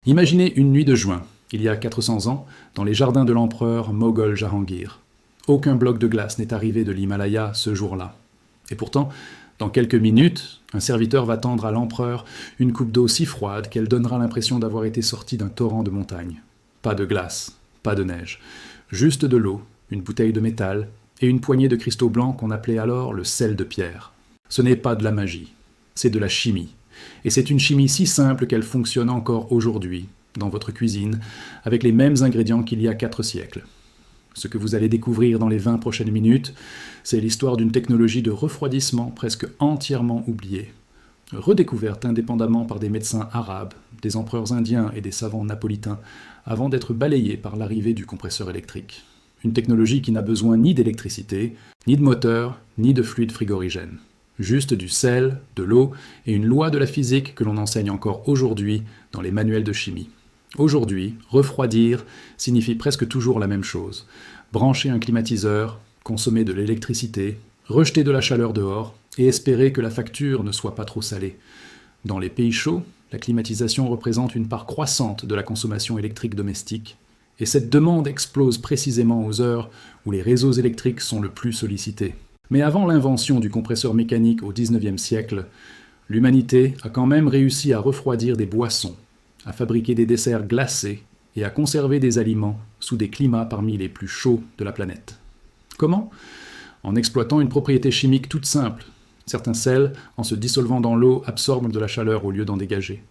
Imaginez une nuit de juin, il y a 400 ans, dans les jardins de l'empereur Moghol Jahangir. Aucun bloc de glace n'est arrivé de l'Himalaya ce jour-là. Et pourtant, dans quelques minutes, un serviteur va tendre à l'empereur une coupe d'eau si froide qu'elle donnera l'impression d'avoir été sortie d'un torrent de montagne. Pas de glace, pas de neige, juste de l'eau, une bouteille de métal et une poignée de cristaux blancs qu'on appelait alors le sel de pierre. Ce n'est pas de la magie, c'est de la chimie. Et c'est une chimie si simple qu'elle fonctionne encore aujourd'hui, dans votre cuisine, avec les mêmes ingrédients qu'il y a 4 siècles. Ce que vous allez découvrir dans les 20 prochaines minutes, c'est l'histoire d'une technologie de refroidissement presque entièrement oubliée, redécouverte indépendamment par des médecins arabes, des empereurs indiens et des savants napolitains, avant d'être balayée par l'arrivée du compresseur électrique. Une technologie qui n'a besoin ni d'électricité, ni de moteur, ni de fluide frigorigène. Juste du sel, de l'eau et une loi de la physique que l'on enseigne encore aujourd'hui dans les manuels de chimie. Aujourd'hui, refroidir signifie presque toujours la même chose. Brancher un climatiseur, consommer de l'électricité, rejeter de la chaleur dehors et espérer que la facture ne soit pas trop salée. Dans les pays chauds, la climatisation représente une part croissante de la consommation électrique domestique. Et cette demande explose précisément aux heures où les réseaux électriques sont le plus sollicités. Mais avant l'invention du compresseur mécanique au XIXe siècle, l'humanité a quand même réussi à refroidir des boissons, à fabriquer des desserts glacés et à conserver des aliments sous des climats parmi les plus chauds de la planète. Comment ? En exploitant une propriété chimique toute simple. Certains sels, en se dissolvant dans l'eau, absorbent de la chaleur au lieu d'en dégager.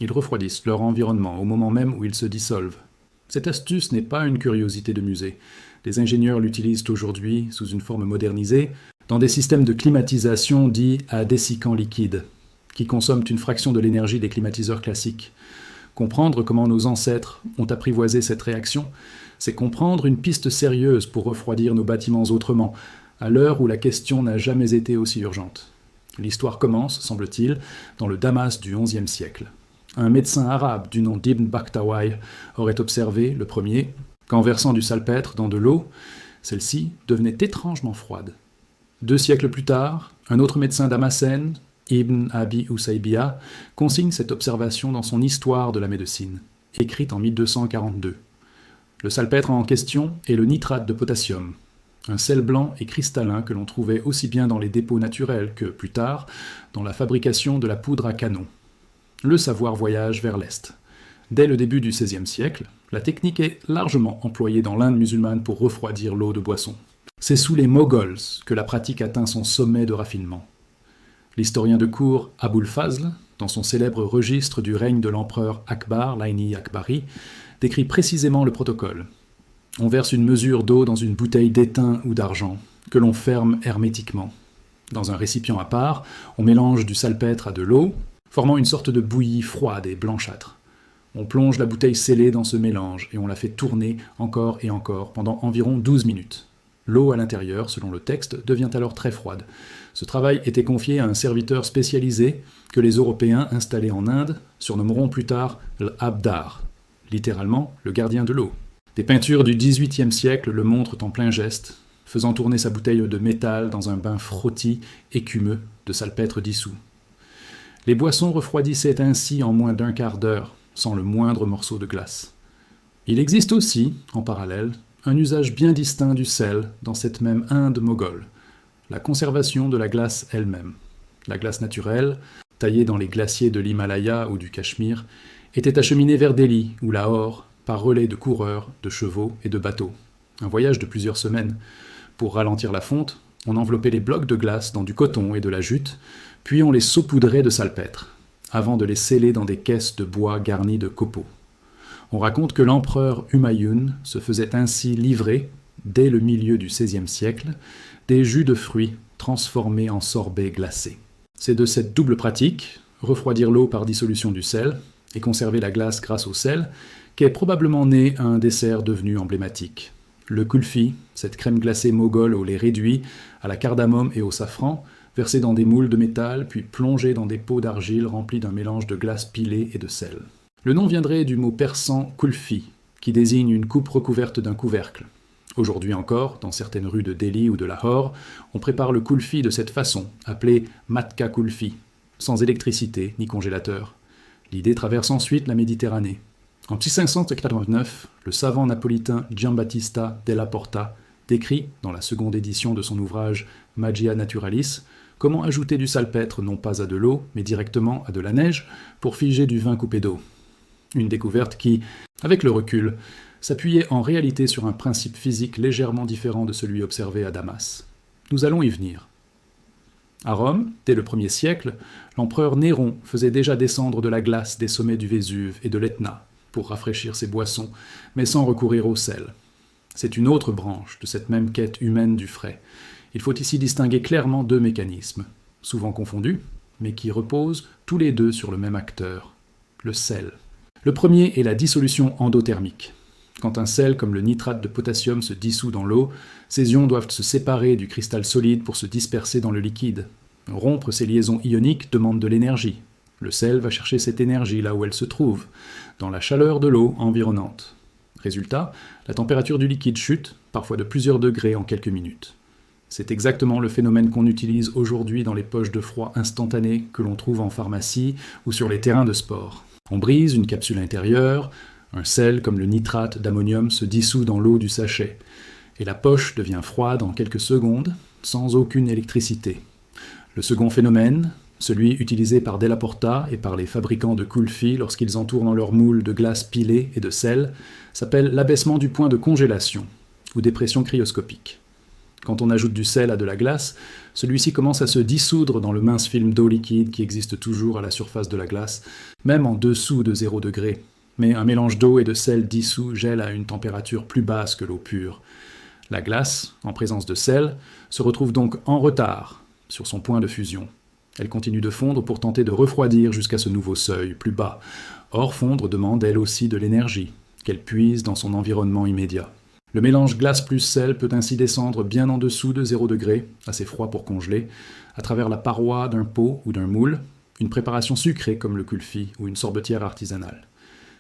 Ils refroidissent leur environnement au moment même où ils se dissolvent. Cette astuce n'est pas une curiosité de musée. Les ingénieurs l'utilisent aujourd'hui sous une forme modernisée, dans des systèmes de climatisation dits à dessicant liquide, qui consomment une fraction de l'énergie des climatiseurs classiques. Comprendre comment nos ancêtres ont apprivoisé cette réaction, c'est comprendre une piste sérieuse pour refroidir nos bâtiments autrement, à l'heure où la question n'a jamais été aussi urgente. L'histoire commence, semble-t-il, dans le Damas du XIe siècle. Un médecin arabe du nom d'Ibn Baktawai aurait observé, le premier, qu'en versant du salpêtre dans de l'eau, celle-ci devenait étrangement froide. 2 siècles plus tard, un autre médecin damascène, Ibn Abi Usaybiya, consigne cette observation dans son Histoire de la médecine, écrite en 1242. Le salpêtre en question est le nitrate de potassium, un sel blanc et cristallin que l'on trouvait aussi bien dans les dépôts naturels que, plus tard, dans la fabrication de la poudre à canon. Le savoir voyage vers l'Est. Dès le début du XVIe siècle, la technique est largement employée dans l'Inde musulmane pour refroidir l'eau de boisson. C'est sous les Moghols que la pratique atteint son sommet de raffinement. L'historien de cour Aboul Fazl, dans son célèbre registre du règne de l'empereur Akbar, Laini Akbari, décrit précisément le protocole. On verse une mesure d'eau dans une bouteille d'étain ou d'argent, que l'on ferme hermétiquement. Dans un récipient à part, on mélange du salpêtre à de l'eau, formant une sorte de bouillie froide et blanchâtre. On plonge la bouteille scellée dans ce mélange et on la fait tourner encore et encore pendant environ 12 minutes. L'eau à l'intérieur, selon le texte, devient alors très froide. Ce travail était confié à un serviteur spécialisé que les Européens installés en Inde surnommeront plus tard l'Abdar, littéralement le gardien de l'eau. Des peintures du XVIIIe siècle le montrent en plein geste, faisant tourner sa bouteille de métal dans un bain frottis, écumeux, de salpêtre dissous. Les boissons refroidissaient ainsi en moins d'1 quart d'heure, sans le moindre morceau de glace. Il existe aussi, en parallèle, un usage bien distinct du sel dans cette même Inde moghole, la conservation de la glace elle-même. La glace naturelle, taillée dans les glaciers de l'Himalaya ou du Cachemire, était acheminée vers Delhi ou Lahore par relais de coureurs, de chevaux et de bateaux. Un voyage de plusieurs semaines. Pour ralentir la fonte, on enveloppait les blocs de glace dans du coton et de la jute, puis on les saupoudrait de salpêtre, avant de les sceller dans des caisses de bois garnies de copeaux. On raconte que l'empereur Humayun se faisait ainsi livrer, dès le milieu du XVIe siècle, des jus de fruits transformés en sorbets glacés. C'est de cette double pratique, refroidir l'eau par dissolution du sel et conserver la glace grâce au sel, qu'est probablement né un dessert devenu emblématique. Le kulfi, cette crème glacée moghole au lait réduit, à la cardamome et au safran, versée dans des moules de métal, puis plongée dans des pots d'argile remplis d'un mélange de glace pilée et de sel. Le nom viendrait du mot persan kulfi, qui désigne une coupe recouverte d'un couvercle. Aujourd'hui encore, dans certaines rues de Delhi ou de Lahore, on prépare le kulfi de cette façon, appelé matka kulfi, sans électricité ni congélateur. L'idée traverse ensuite la Méditerranée. En 1589, le savant napolitain Giambattista della Porta décrit, dans la seconde édition de son ouvrage Magia Naturalis, comment ajouter du salpêtre non pas à de l'eau, mais directement à de la neige, pour figer du vin coupé d'eau. Une découverte qui, avec le recul, s'appuyait en réalité sur un principe physique légèrement différent de celui observé à Damas. Nous allons y venir. À Rome, dès le 1er siècle, l'empereur Néron faisait déjà descendre de la glace des sommets du Vésuve et de l'Etna pour rafraîchir ses boissons, mais sans recourir au sel. C'est une autre branche de cette même quête humaine du frais. Il faut ici distinguer clairement deux mécanismes, souvent confondus, mais qui reposent tous les deux sur le même acteur, le sel. Le premier est la dissolution endothermique. Quand un sel comme le nitrate de potassium se dissout dans l'eau, ces ions doivent se séparer du cristal solide pour se disperser dans le liquide. Rompre ces liaisons ioniques demande de l'énergie. Le sel va chercher cette énergie là où elle se trouve, dans la chaleur de l'eau environnante. Résultat, la température du liquide chute, parfois de plusieurs degrés en quelques minutes. C'est exactement le phénomène qu'on utilise aujourd'hui dans les poches de froid instantanées que l'on trouve en pharmacie ou sur les terrains de sport. On brise une capsule intérieure, un sel comme le nitrate d'ammonium se dissout dans l'eau du sachet, et la poche devient froide en quelques secondes, sans aucune électricité. Le second phénomène, celui utilisé par Della Porta et par les fabricants de kulfi lorsqu'ils entourent dans leur moule de glace pilée et de sel, s'appelle l'abaissement du point de congélation, ou dépression cryoscopique. Quand on ajoute du sel à de la glace, celui-ci commence à se dissoudre dans le mince film d'eau liquide qui existe toujours à la surface de la glace, même en dessous de 0 degré. Mais un mélange d'eau et de sel dissous gèle à une température plus basse que l'eau pure. La glace, en présence de sel, se retrouve donc en retard sur son point de fusion. Elle continue de fondre pour tenter de refroidir jusqu'à ce nouveau seuil, plus bas. Or, fondre demande elle aussi de l'énergie, qu'elle puise dans son environnement immédiat. Le mélange glace plus sel peut ainsi descendre bien en dessous de 0 degré, assez froid pour congeler, à travers la paroi d'un pot ou d'un moule, une préparation sucrée comme le kulfi ou une sorbetière artisanale.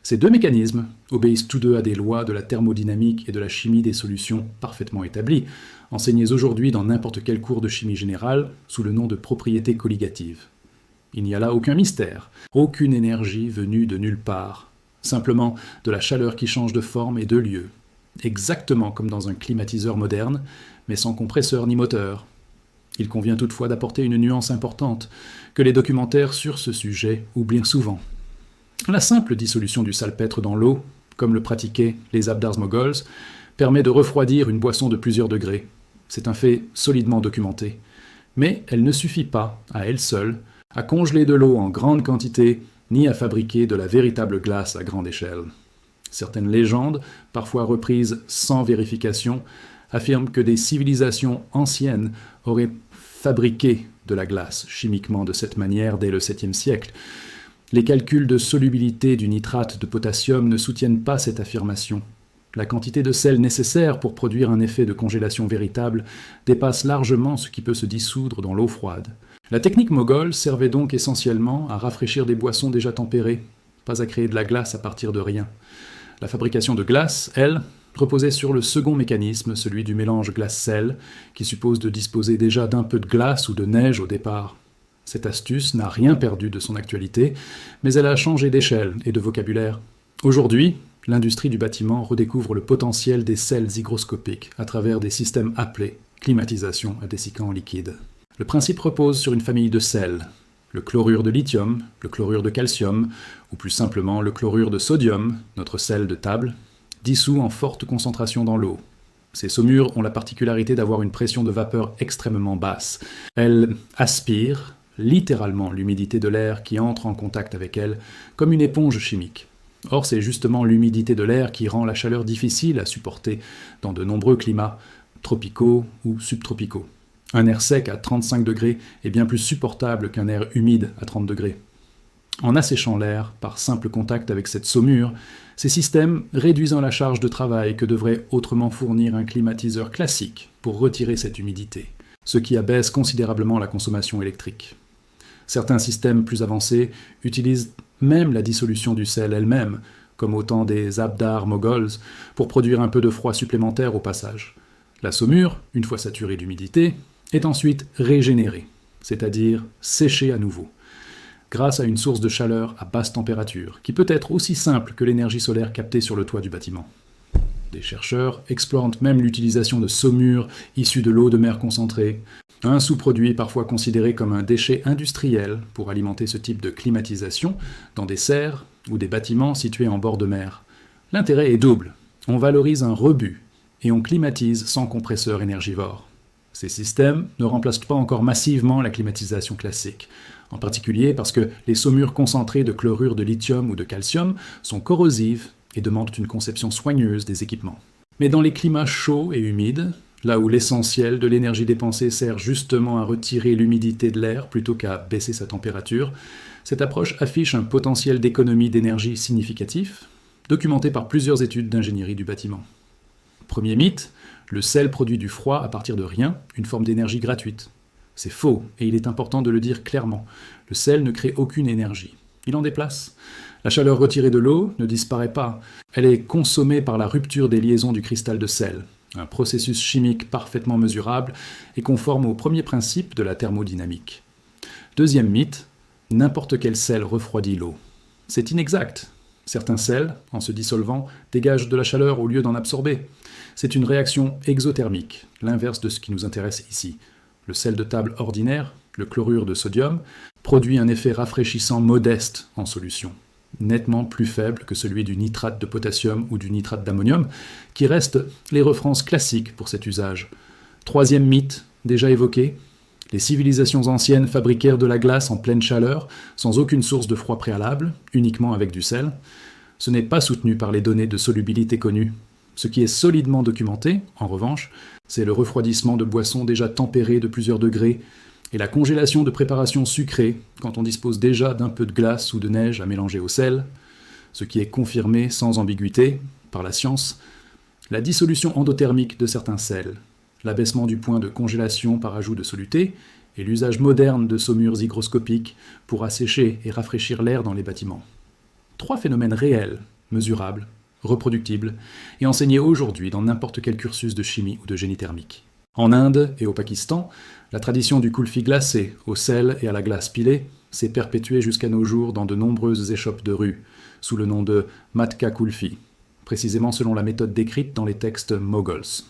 Ces deux mécanismes obéissent tous deux à des lois de la thermodynamique et de la chimie des solutions parfaitement établies, enseignées aujourd'hui dans n'importe quel cours de chimie générale sous le nom de propriétés colligatives. Il n'y a là aucun mystère, aucune énergie venue de nulle part, simplement de la chaleur qui change de forme et de lieu, exactement comme dans un climatiseur moderne, mais sans compresseur ni moteur. Il convient toutefois d'apporter une nuance importante, que les documentaires sur ce sujet oublient souvent. La simple dissolution du salpêtre dans l'eau, comme le pratiquaient les Abdars moghols, permet de refroidir une boisson de plusieurs degrés. C'est un fait solidement documenté. Mais elle ne suffit pas, à elle seule, à congeler de l'eau en grande quantité, ni à fabriquer de la véritable glace à grande échelle. Certaines légendes, parfois reprises sans vérification, affirment que des civilisations anciennes auraient fabriqué de la glace chimiquement de cette manière dès le 7e siècle. Les calculs de solubilité du nitrate de potassium ne soutiennent pas cette affirmation. La quantité de sel nécessaire pour produire un effet de congélation véritable dépasse largement ce qui peut se dissoudre dans l'eau froide. La technique moghole servait donc essentiellement à rafraîchir des boissons déjà tempérées, pas à créer de la glace à partir de rien. La fabrication de glace, elle, reposait sur le second mécanisme, celui du mélange glace-sel, qui suppose de disposer déjà d'un peu de glace ou de neige au départ. Cette astuce n'a rien perdu de son actualité, mais elle a changé d'échelle et de vocabulaire. Aujourd'hui, l'industrie du bâtiment redécouvre le potentiel des sels hygroscopiques à travers des systèmes appelés climatisation à dessicant liquide. Le principe repose sur une famille de sels, le chlorure de lithium, le chlorure de calcium, ou plus simplement le chlorure de sodium, notre sel de table, dissous en forte concentration dans l'eau. Ces saumures ont la particularité d'avoir une pression de vapeur extrêmement basse. Elles aspirent littéralement l'humidité de l'air qui entre en contact avec elle, comme une éponge chimique. Or, c'est justement l'humidité de l'air qui rend la chaleur difficile à supporter dans de nombreux climats, tropicaux ou subtropicaux. Un air sec à 35 degrés est bien plus supportable qu'un air humide à 30 degrés. En asséchant l'air par simple contact avec cette saumure, ces systèmes réduisent la charge de travail que devrait autrement fournir un climatiseur classique pour retirer cette humidité, ce qui abaisse considérablement la consommation électrique. Certains systèmes plus avancés utilisent même la dissolution du sel elle-même, comme au temps des Abdars moghols, pour produire un peu de froid supplémentaire au passage. La saumure, une fois saturée d'humidité, est ensuite régénérée, c'est-à-dire séchée à nouveau. grâce à une source de chaleur à basse température, qui peut être aussi simple que l'énergie solaire captée sur le toit du bâtiment. Des chercheurs explorent même l'utilisation de saumure issues de l'eau de mer concentrée, un sous-produit parfois considéré comme un déchet industriel pour alimenter ce type de climatisation dans des serres ou des bâtiments situés en bord de mer. L'intérêt est double. On valorise un rebut et on climatise sans compresseur énergivore. Ces systèmes ne remplacent pas encore massivement la climatisation classique, en particulier parce que les saumures concentrées de chlorure de lithium ou de calcium sont corrosives et demandent une conception soigneuse des équipements. Mais dans les climats chauds et humides, là où l'essentiel de l'énergie dépensée sert justement à retirer l'humidité de l'air plutôt qu'à baisser sa température, cette approche affiche un potentiel d'économie d'énergie significatif, documenté par plusieurs études d'ingénierie du bâtiment. Premier mythe, le sel produit du froid à partir de rien, une forme d'énergie gratuite. C'est faux, et il est important de le dire clairement. Le sel ne crée aucune énergie. Il en déplace. La chaleur retirée de l'eau ne disparaît pas. Elle est consommée par la rupture des liaisons du cristal de sel, un processus chimique parfaitement mesurable et conforme au premier principe de la thermodynamique. Deuxième mythe, n'importe quel sel refroidit l'eau. C'est inexact. Certains sels, en se dissolvant, dégagent de la chaleur au lieu d'en absorber. C'est une réaction exothermique, l'inverse de ce qui nous intéresse ici. Le sel de table ordinaire, le chlorure de sodium, produit un effet rafraîchissant modeste en solution, nettement plus faible que celui du nitrate de potassium ou du nitrate d'ammonium, qui restent les références classiques pour cet usage. Troisième mythe, déjà évoqué, les civilisations anciennes fabriquèrent de la glace en pleine chaleur, sans aucune source de froid préalable, uniquement avec du sel. Ce n'est pas soutenu par les données de solubilité connues. Ce qui est solidement documenté, en revanche, c'est le refroidissement de boissons déjà tempérées de plusieurs degrés et la congélation de préparations sucrées quand on dispose déjà d'un peu de glace ou de neige à mélanger au sel, ce qui est confirmé sans ambiguïté par la science, la dissolution endothermique de certains sels, l'abaissement du point de congélation par ajout de soluté et l'usage moderne de saumures hygroscopiques pour assécher et rafraîchir l'air dans les bâtiments. Trois phénomènes réels, mesurables, reproductibles et enseignés aujourd'hui dans n'importe quel cursus de chimie ou de génie thermique. En Inde et au Pakistan, la tradition du kulfi glacé au sel et à la glace pilée s'est perpétuée jusqu'à nos jours dans de nombreuses échoppes de rue, sous le nom de matka kulfi, précisément selon la méthode décrite dans les textes Mogols.